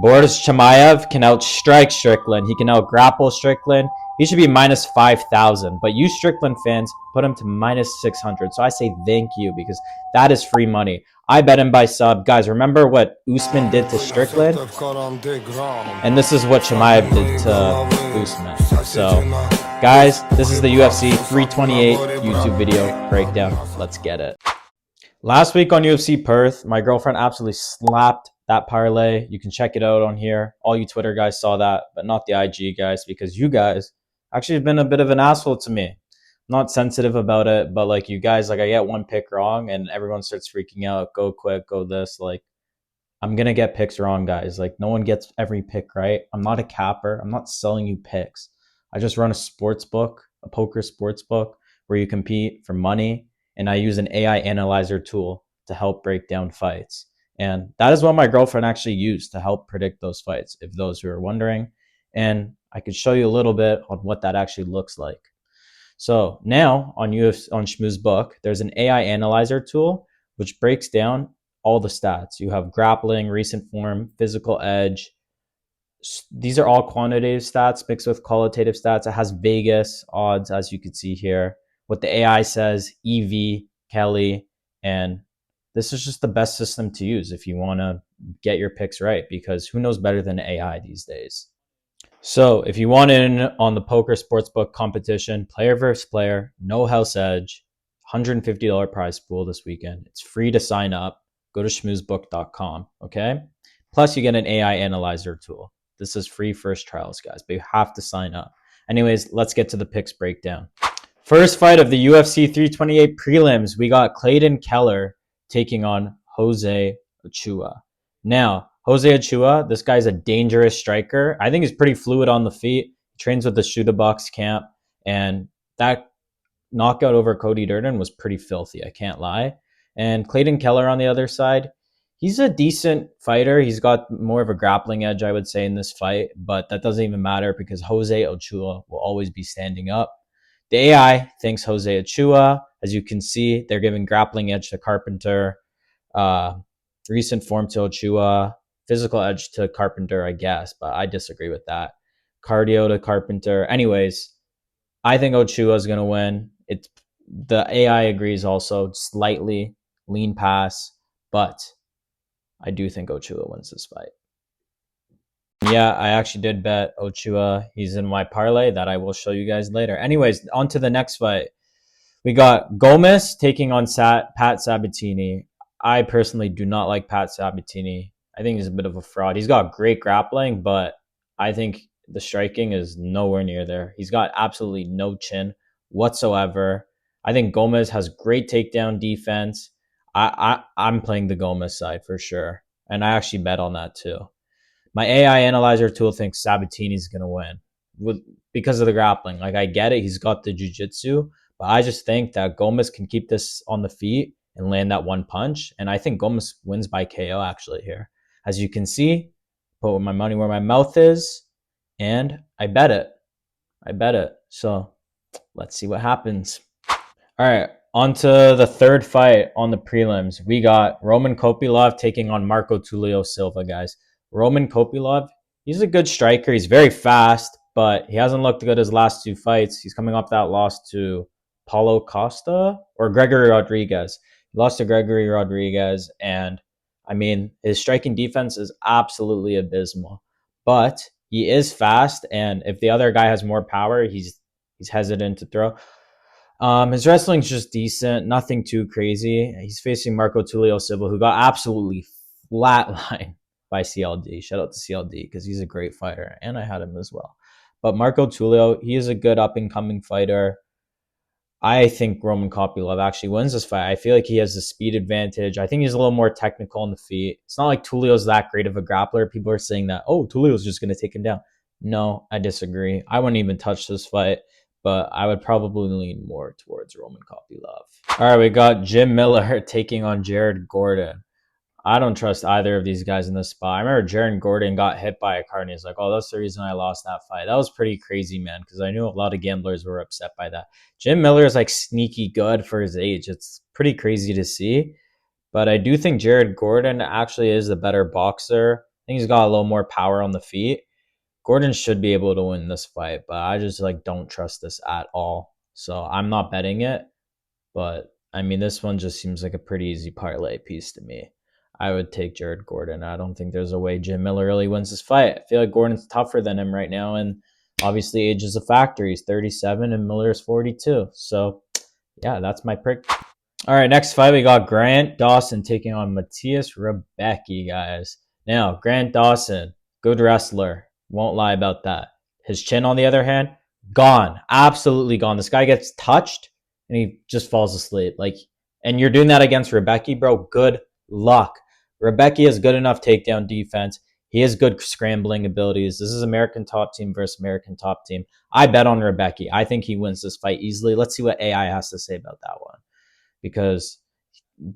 Boris Chimaev can outstrike Strickland. He can outgrapple Strickland. He should be minus 5,000. But you Strickland fans put him to minus 600. So I say thank you because that is free money. I bet him by sub. Guys, remember what Usman did to Strickland? And this is what Chimaev did to Usman. So, guys, this is the UFC 328 YouTube video breakdown. Let's get it. Last week on UFC Perth, my girlfriend absolutely slapped that parlay. You can check it out on here. All you Twitter guys saw that, but not the IG guys, because you guys actually have been a bit of an asshole to me. I'm not sensitive about it, but like you guys, like I get one pick wrong and everyone starts freaking out. Go quick, go this. Like I'm going to get picks wrong, guys. Like no one gets every pick right. I'm not a capper. I'm not selling you picks. I just run a sports book, a poker sports book where you compete for money. And I use an AI analyzer tool to help break down fights. And that is what my girlfriend actually used to help predict those fights, if those who are wondering. And I could show you a little bit on what that actually looks like. So now on Shmoo's book, there's an AI analyzer tool which breaks down all the stats. You have grappling, recent form, physical edge. These are all quantitative stats mixed with qualitative stats. It has Vegas odds, as you can see here. What the AI says, EV, Kelly, and this is just the best system to use if you want to get your picks right, because who knows better than AI these days. So if you want in on the poker sportsbook competition, player versus player, no house edge, $150 prize pool this weekend. It's free to sign up. Go to schmoozbook.com, okay? Plus you get an AI analyzer tool. This is free first trials, guys, but you have to sign up. Anyways, let's get to the picks breakdown. First fight of the UFC 328 prelims, we got Clayton Keller taking on Jose Ochoa. Now, Jose Ochoa, this guy's a dangerous striker. I think he's pretty fluid on the feet. He trains with the Shooter Box camp, and that knockout over Cody Durden was pretty filthy, I can't lie. And Clayton Keller on the other side, he's a decent fighter. He's got more of a grappling edge, I would say, in this fight, but that doesn't even matter because Jose Ochoa will always be standing up. The AI thinks Jose Ochoa. As you can see, they're giving grappling edge to Carpenter, recent form to Ochoa, physical edge to Carpenter, I guess, but I disagree with that. Cardio to Carpenter. Anyways, I think Ochoa is going to win. The AI agrees also, slightly lean pass, but I do think Ochoa wins this fight. Yeah, I actually did bet Ochoa. He's in my parlay that I will show you guys later. Anyways, on to the next fight. We got Gomis taking on Pat Sabatini. I personally do not like Pat Sabatini. I think he's a bit of a fraud. He's got great grappling, but I think the striking is nowhere near there. He's got absolutely no chin whatsoever. I think Gomis has great takedown defense. I'm playing the Gomis side for sure. And I actually bet on that too. My AI analyzer tool thinks Sabatini's going to win because of the grappling. Like, I get it. He's got the jiu-jitsu, but I just think that Gomis can keep this on the feet and land that one punch. And I think Gomis wins by KO actually here. As you can see, put my money where my mouth is, and I bet it. I bet it. So let's see what happens. All right, on to the third fight on the prelims. We got Roman Kopylov taking on Marco Tulio Silva, guys. Roman Kopylov, he's a good striker. He's very fast, but he hasn't looked good his last two fights. He's coming off that loss to Paulo Costa or Gregory Rodriguez. He lost to Gregory Rodriguez, and I mean, his striking defense is absolutely abysmal. But he is fast, and if the other guy has more power, he's hesitant to throw. His wrestling's just decent, nothing too crazy. He's facing Marco Tulio Silva, who got absolutely flatlined by CLD. Shout out to CLD because he's a great fighter, and I had him as well. But Marco Tulio, he is a good up-and-coming fighter. I think Roman Kopylov actually wins this fight. I feel like he has the speed advantage. I think he's a little more technical on the feet. It's not like Tulio's that great of a grappler. People are saying that, oh, Tulio's just going to take him down. No, I disagree. I wouldn't even touch this fight, but I would probably lean more towards Roman Kopylov. All right, we got Jim Miller taking on Jared Gordon. I don't trust either of these guys in this spot. I remember Jared Gordon got hit by a car and he's like, oh, that's the reason I lost that fight. That was pretty crazy, man, because I knew a lot of gamblers were upset by that. Jim Miller is like sneaky good for his age. It's pretty crazy to see. But I do think Jared Gordon actually is the better boxer. I think he's got a little more power on the feet. Gordon should be able to win this fight, but I just like don't trust this at all. So I'm not betting it. But I mean, this one just seems like a pretty easy parlay piece to me. I would take Jared Gordon. I don't think there's a way Jim Miller really wins this fight. I feel like Gordon's tougher than him right now, and obviously age is a factor. He's 37 and Miller's 42. So yeah, that's my pick. All right, next fight we got Grant Dawson taking on Mateusz Rebecki, guys. Now, Grant Dawson, good wrestler. Won't lie about that. His chin, on the other hand, gone. Absolutely gone. This guy gets touched and he just falls asleep. And you're doing that against Rebecki, bro. Good luck. Rebecki has good enough takedown defense. He has good scrambling abilities. This is American top team versus American top team. I bet on Rebecki. I think he wins this fight easily. Let's see what AI has to say about that one. Because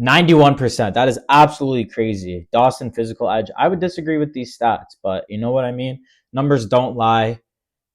91%, that is absolutely crazy. Dawson physical edge. I would disagree with these stats, but you know what I mean? Numbers don't lie.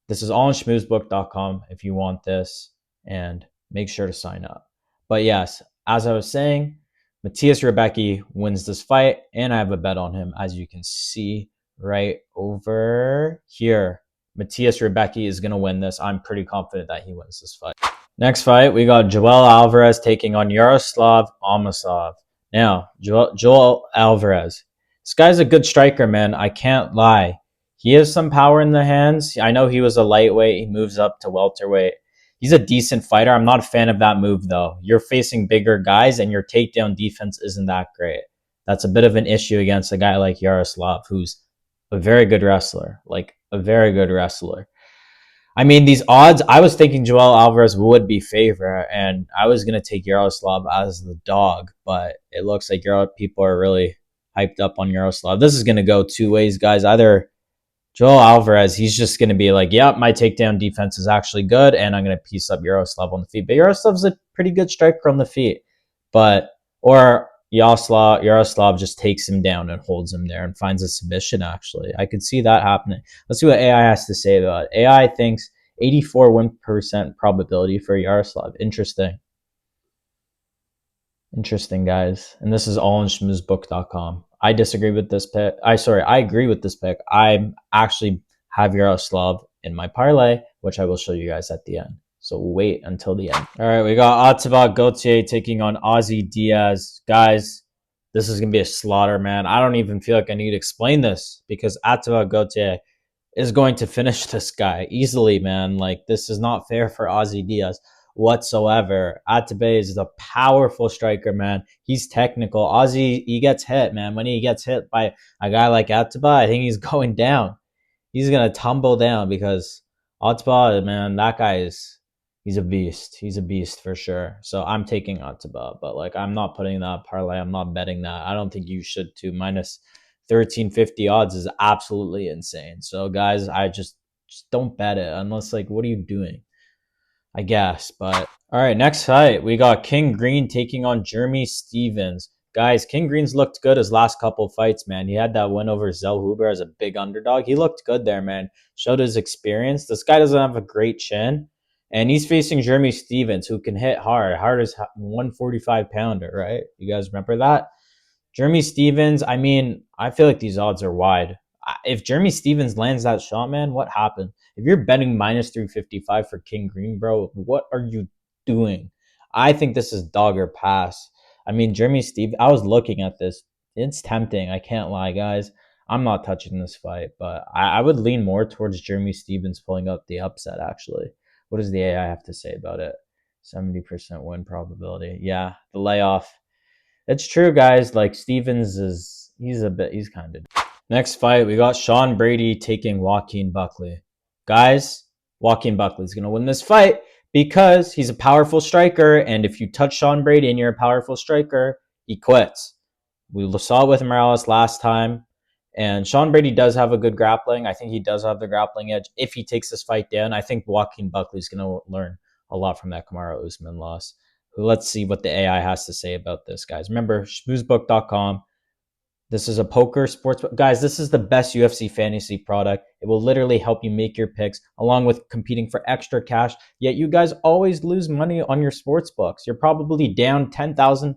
This is all on schmoozebook.com if you want this, and make sure to sign up. But yes, as I was saying, Mateusz Rebecki wins this fight, and I have a bet on him, as you can see right over here. Mateusz Rebecki is going to win this. I'm pretty confident that he wins this fight. Next fight, we got Joel Alvarez taking on Yaroslav Amosov. Now, Joel Alvarez. This guy's a good striker, man. I can't lie. He has some power in the hands. I know he was a lightweight. He moves up to welterweight. He's a decent fighter. I'm not a fan of that move, though. You're facing bigger guys, and your takedown defense isn't that great. That's a bit of an issue against a guy like Yaroslav, who's a very good wrestler. A very good wrestler. I mean, these odds, I was thinking Joel Alvarez would be favorite, and I was going to take Yaroslav as the dog, but it looks like people are really hyped up on Yaroslav. This is going to go two ways, guys. Either Joel Alvarez, he's just going to be like, yeah, my takedown defense is actually good, and I'm going to piece up Yaroslav on the feet. But Yaroslav's a pretty good striker on the feet. Or Yaroslav just takes him down and holds him there and finds a submission, actually. I could see that happening. Let's see what AI has to say about it. AI thinks 84 win% probability for Yaroslav. Interesting. Interesting, guys. And this is all on schmoozebook.com. I disagree with this pick. I agree with this pick. I actually have Yaroslav in my parlay, which I will show you guys at the end. So wait until the end. All right, we got Ateba Gautier taking on Ozzy Diaz. Guys, this is going to be a slaughter, man. I don't even feel like I need to explain this because Ateba Gautier is going to finish this guy easily, man. This is not fair for Ozzy Diaz whatsoever. Ateba is a powerful striker, man. He's technical. Ozzy, he gets hit, man. When he gets hit by a guy like Ateba, I think he's going down. He's going to tumble down because Ateba, man, that guy he's a beast. He's a beast for sure. So I'm taking Ateba, but I'm not putting that parlay. I'm not betting that. I don't think you should too. Minus 1350 odds is absolutely insane. So guys, I just don't bet it unless what are you doing? I guess. But all right, next fight we got King Green taking on Jeremy Stephens. Guys, King Green's looked good his last couple fights, man. He had that win over Zell Huber as a big underdog. He looked good there, man. Showed his experience. This guy doesn't have a great chin. And he's facing Jeremy Stephens, who can hit hard. Hard as 145-pounder, right? You guys remember that? Jeremy Stephens, I mean, I feel like these odds are wide. If Jeremy Stephens lands that shot, man, what happened? If you're betting minus 355 for King Green, bro, what are you doing? I think this is dog or pass. I mean, Jeremy Stephens, I was looking at this. It's tempting. I can't lie, guys. I'm not touching this fight, but I would lean more towards Jeremy Stephens pulling up the upset, actually. What does the AI have to say about it? 70% win probability. Yeah, the layoff. It's true, guys. Stephens he's kind of. Next fight, we got Sean Brady taking Joaquin Buckley. Guys, Joaquin Buckley's going to win this fight because he's a powerful striker, and if you touch Sean Brady and you're a powerful striker, he quits. We saw it with Morales last time. And Sean Brady does have a good grappling. I think he does have the grappling edge. If he takes this fight down, I think Joaquin Buckley is going to learn a lot from that Kamaru Usman loss. Let's see what the AI has to say about this, guys. Remember, schmoozebook.com. This is a poker sports. Guys, this is the best UFC fantasy product. It will literally help you make your picks along with competing for extra cash. Yet you guys always lose money on your sports books. You're probably down 10,000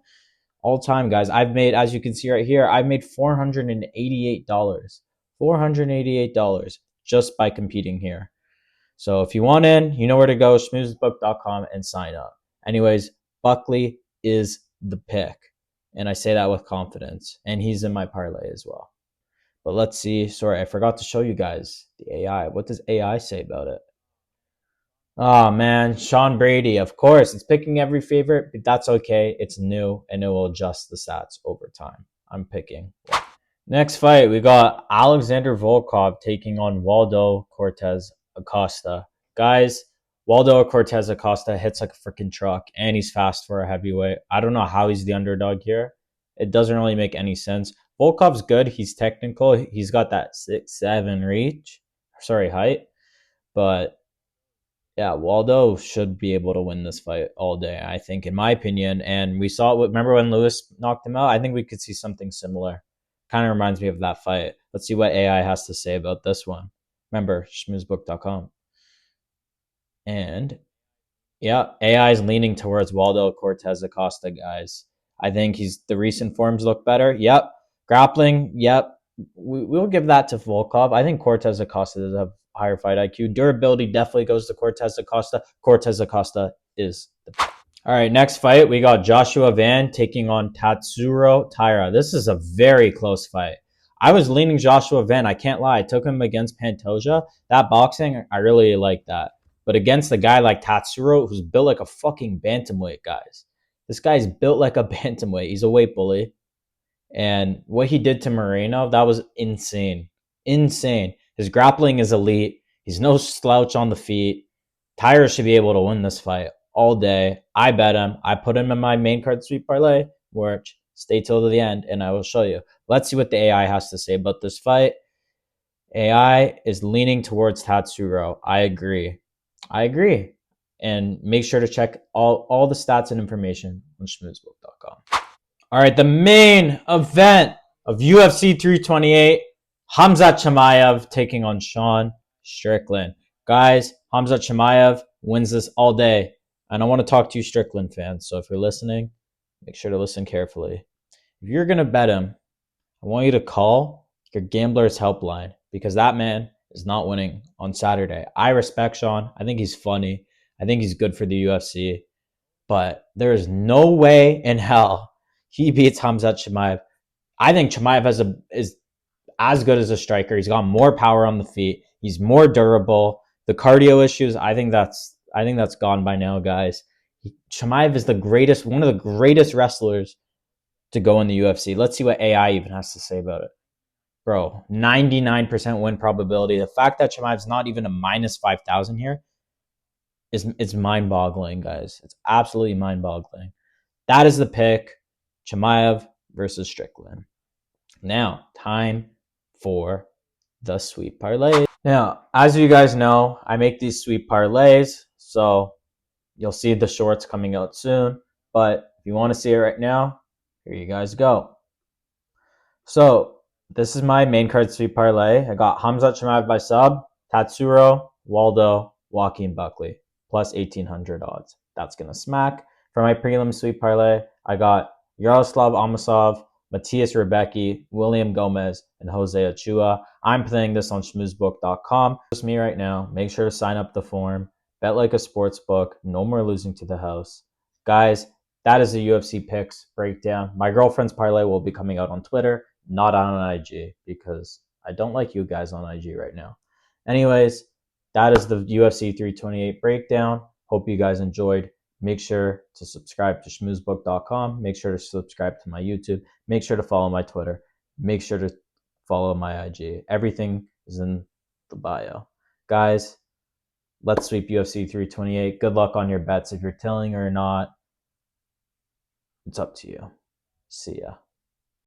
all time, guys. I've made, as you can see right here, I've made $488 $488 just by competing here. So if you want in, you know where to go, schmoozebook.com, and sign up. Anyways, Buckley is the pick. And I say that with confidence. And he's in my parlay as well. But let's see. Sorry, I forgot to show you guys the AI. What does AI say about it? Oh, man. Sean Brady, of course. It's picking every favorite, but that's okay. It's new, and it will adjust the stats over time. I'm picking. Next fight, we got Alexander Volkov taking on Waldo Cortes-Acosta. Guys, Waldo Cortes-Acosta hits like a freaking truck, and he's fast for a heavyweight. I don't know how he's the underdog here. It doesn't really make any sense. Volkov's good. He's technical. He's got that 6'7" reach. Sorry, height. But yeah, Waldo should be able to win this fight all day, I think, in my opinion. And we saw it. Remember when Lewis knocked him out? I think we could see something similar. Kind of reminds me of that fight. Let's see what AI has to say about this one. Remember, schmoozebook.com. And yeah, AI is leaning towards Waldo Cortes-Acosta, guys. I think the recent forms look better. Yep. Grappling, yep. We'll give that to Volkov. I think Cortes-Acosta does have higher fight IQ. Durability definitely goes to Cortes-Acosta. Cortes-Acosta is the pick. All right, next fight, we got Joshua Van taking on Tatsuro Taira. This is a very close fight. I was leaning Joshua Van. I can't lie. I took him against Pantoja. That boxing, I really like that. But against a guy like Tatsuro, who's built like a fucking bantamweight, guys. This guy's built like a bantamweight. He's a weight bully. And what he did to Moreno, that was insane. Insane. His grappling is elite. He's no slouch on the feet. Taira should be able to win this fight all day. I bet him. I put him in my main card sweep parlay, which stay till the end, and I will show you. Let's see what the AI has to say about this fight. AI is leaning towards Tatsuro. I agree. And make sure to check all the stats and information on schmoozebook.com. All right, the main event of UFC 328, Khamzat Chimaev taking on Sean Strickland. Guys, Khamzat Chimaev wins this all day. And I want to talk to you Strickland fans. So if you're listening, make sure to listen carefully. If you're going to bet him, I want you to call your gambler's helpline because that man is not winning on Saturday. I respect Sean. I think he's funny. I think he's good for the UFC. But there is no way in hell he beats Khamzat Chimaev. I think Chimaev is as good as a striker. He's got more power on the feet. He's more durable. The cardio issues, I think that's gone by now, guys. Chimaev is one of the greatest wrestlers to go in the UFC. Let's see what AI even has to say about it. Bro, 99% win probability. The fact that Chimaev's not even a minus 5,000 here is mind-boggling, guys. It's absolutely mind-boggling. That is the pick. Chimaev versus Strickland. Now, time for the sweep parlay. Now, as you guys know, I make these sweep parlays, so you'll see the shorts coming out soon. But if you want to see it right now, here you guys go. So, this is my main card sweep parlay. I got Khamzat Chimaev by sub, Tatsuro, Waldo, Joaquin, Buckley, plus 1,800 odds. That's going to smack. For my prelim sweep parlay, I got Yaroslav Amosov, Mateusz Rebecki, William Gomis, and Jose Ochoa. I'm playing this on schmoozebook.com. Just me right now. Make sure to sign up the form. Bet like a sports book. No more losing to the house. Guys, that is the UFC picks breakdown. My girlfriend's parlay will be coming out on Twitter, not on IG, because I don't like you guys on IG right now. Anyways, that is the UFC 328 breakdown. Hope you guys enjoyed. Make sure to subscribe to schmoozebook.com. Make sure to subscribe to my YouTube. Make sure to follow my Twitter. Make sure to follow my IG. Everything is in the bio. Guys, let's sweep UFC 328. Good luck on your bets. If you're tilling or not, it's up to you. See ya.